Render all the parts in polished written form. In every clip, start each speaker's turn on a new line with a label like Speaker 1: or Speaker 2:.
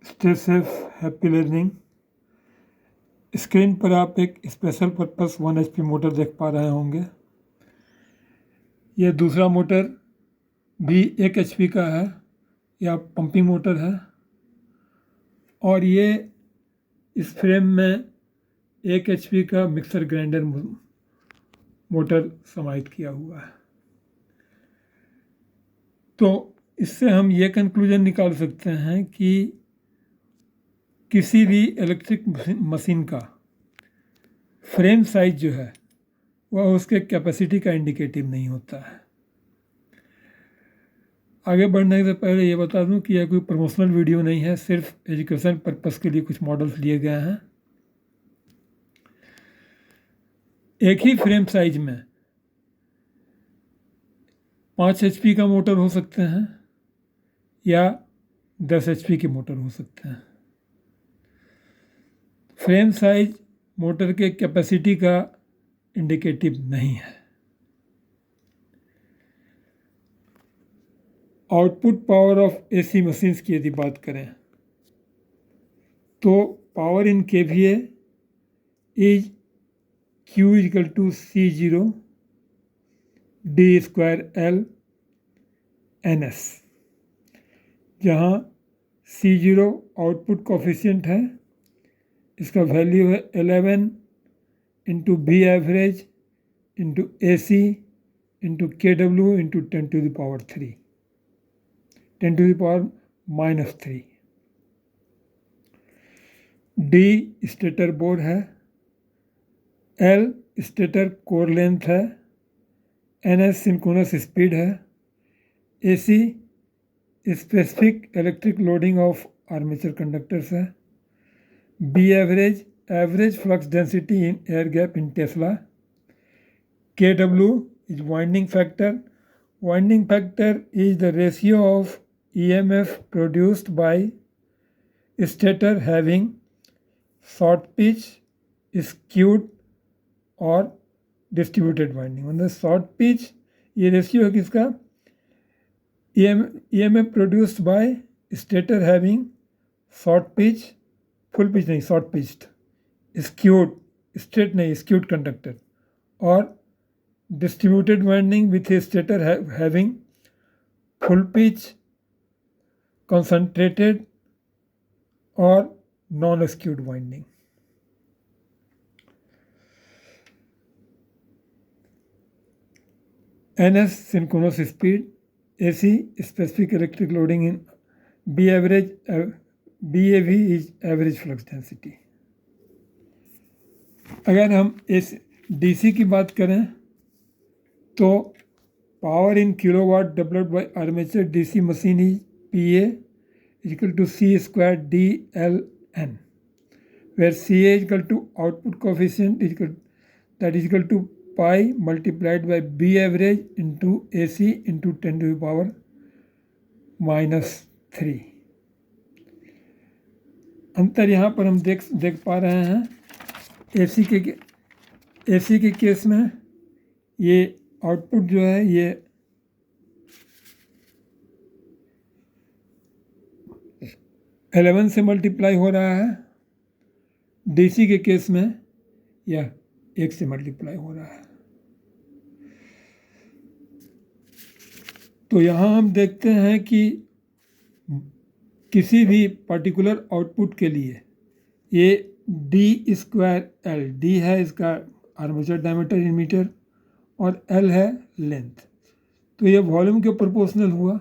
Speaker 1: Stay safe, happy learning. Screen पर आप एक स्पेशल पर्पस 1 HP मोटर देख पा रहे होंगे। यह दूसरा मोटर भी 1 HP का है, यह पंपिंग मोटर है और ये इस फ्रेम में 1 HP का मिक्सर ग्राइंडर मोटर समाहित किया हुआ है। तो इससे हम ये कंक्लूजन निकाल सकते हैं कि किसी भी इलेक्ट्रिक मशीन का फ्रेम साइज जो है वह उसके कैपेसिटी का इंडिकेटिव नहीं होता है। आगे बढ़ने से पहले ये बता दूं कि यह कोई प्रमोशनल वीडियो नहीं है, सिर्फ एजुकेशन पर्पस के लिए कुछ मॉडल्स लिए गए हैं। एक ही फ्रेम साइज में 5 HP का मोटर हो सकते हैं या 10 HP के मोटर हो सकते हैं। फ्रेम साइज मोटर के कैपेसिटी का इंडिकेटिव नहीं है। Output power of AC machines की यदि बात करें तो power in KVA is Q equal to C0 D square L NS, जहाँ C0 आउटपुट कोफिशिएंट है, इसका वैल्यू है 11 into V average into AC into KW into 10 to the power 3, 10 to the power minus 3। D stator bore है, L stator core length है, NS synchronous speed है, AC specific electric loading of armature conductors है, B average average flux density in air gap in Tesla, KW is winding factor, winding factor is the ratio of EMF produced by stator having short pitch, skewed और distributed winding। मतलब short pitch ये ratio है किसका, EMF produced by stator having short pitch, full pitch नहीं short pitched, skewed straight नहीं skewed conductor, और distributed winding with a stator having full pitch, concentrated और non skewed winding. NS synchronous speed, AC specific electric loading in BAV is average flux density. अगर हम DC की बात करें तो power in kilowatt developed by armature DC machine is PA equal to C square DLN, where CA is equal to output coefficient that is equal to pi multiplied by B average into AC into 10 to the power minus 3। अंतर यहाँ पर हम देख पा रहे हैं। AC के case में ये आउटपुट जो है ये 11 से मल्टीप्लाई हो रहा है, DC के केस में यह 1 से मल्टीप्लाई हो रहा है। तो यहाँ हम देखते हैं कि किसी भी पर्टिकुलर आउटपुट के लिए ये D स्क्वायर L, D है इसका आर्मेचर डायमीटर इन मीटर और L है लेंथ, तो ये वॉल्यूम के प्रोपोर्शनल हुआ।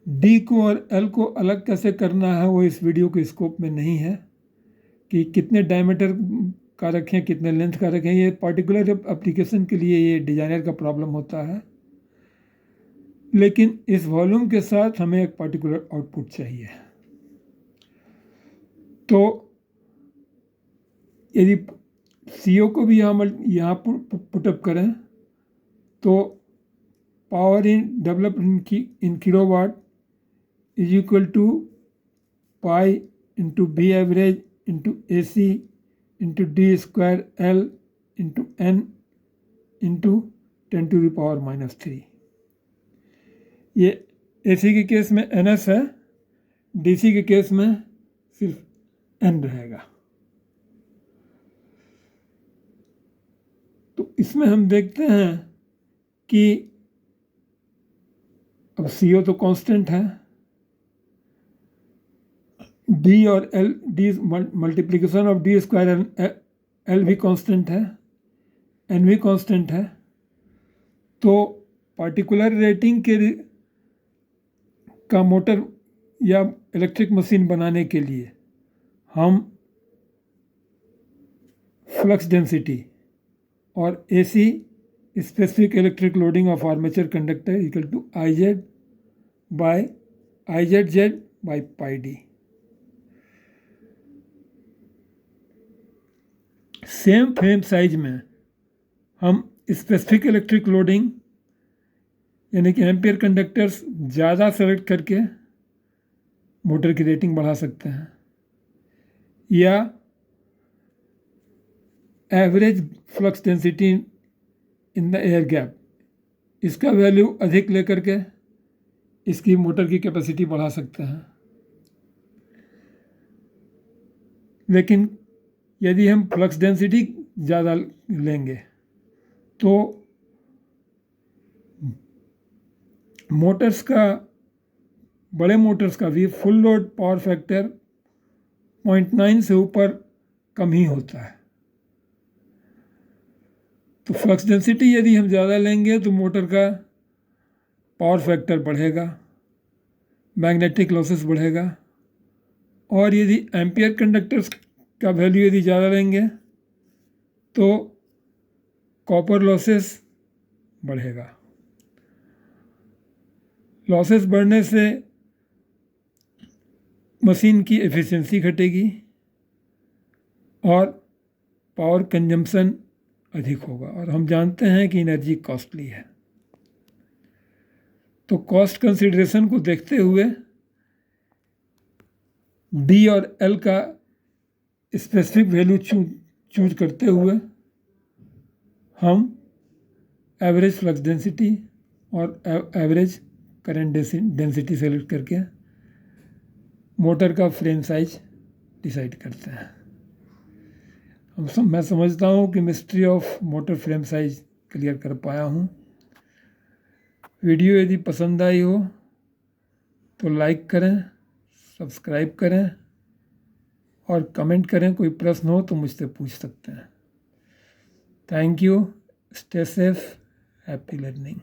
Speaker 1: D को और L को अलग कैसे करना है वो इस वीडियो के स्कोप में नहीं है, कि कितने डायमीटर का रखें कितने लेंथ का रखें, ये पर्टिकुलर एप्लीकेशन के लिए ये डिज़ाइनर का प्रॉब्लम होता है। लेकिन इस वॉल्यूम के साथ हमें एक पर्टिकुलर आउटपुट चाहिए। तो यदि CO को भी यहाँ पुटअप करें तो power in developed in kilowatt is equal to pi into B average into AC into D square L into N into 10 to the power minus 3। ये AC के केस में NS है डीसी के केस में सिर्फ N रहेगा। तो इसमें हम देखते हैं कि अब CO तो कांस्टेंट है, डी और L, D multiplication of D square L भी कांस्टेंट है, एन भी कांस्टेंट है। तो पार्टिकुलर रेटिंग का मोटर या इलेक्ट्रिक मशीन बनाने के लिए हम फ्लक्स डेंसिटी और AC specific electric loading of armature conductor equal to IZ by IZZ by pi D. Same frame size में हम स्पेसिफिक इलेक्ट्रिक लोडिंग यानी कि एम्पियर कंडक्टर्स ज़्यादा सेलेक्ट करके मोटर की रेटिंग बढ़ा सकते हैं, या average flux density in the air gap, इसका वैल्यू अधिक लेकर के इसकी मोटर की कैपेसिटी बढ़ा सकते हैं। लेकिन यदि हम फ्लक्स डेंसिटी ज़्यादा लेंगे तो बड़े मोटर्स का भी फुल लोड पावर फैक्टर 0.9 से ऊपर कम ही होता है। तो फ्लक्स डेंसिटी यदि हम ज़्यादा लेंगे तो मोटर का पावर फैक्टर बढ़ेगा, मैग्नेटिक लॉसेस बढ़ेगा, और यदि एम्पियर कंडक्टर्स का वैल्यू यदि ज़्यादा लेंगे तो कॉपर लॉसेस बढ़ेगा। लॉसेस बढ़ने से मशीन की एफिशिएंसी घटेगी और पावर कंजम्पशन अधिक होगा, और हम जानते हैं कि एनर्जी कॉस्टली है। तो कॉस्ट कंसिडरेशन को देखते हुए डी और एल का स्पेसिफिक वैल्यू चूज करते हुए हम एवरेज फ्लक्स डेंसिटी और एवरेज करंट डेंसिटी सेलेक्ट करके मोटर का फ्रेम साइज डिसाइड करते हैं। मैं समझता हूँ कि mystery of motor frame size clear कर पाया हूँ। वीडियो यदि पसंद आई हो तो लाइक करें, सब्सक्राइब करें और कमेंट करें। कोई प्रश्न हो तो मुझसे पूछ सकते हैं। Thank you, stay safe, happy learning.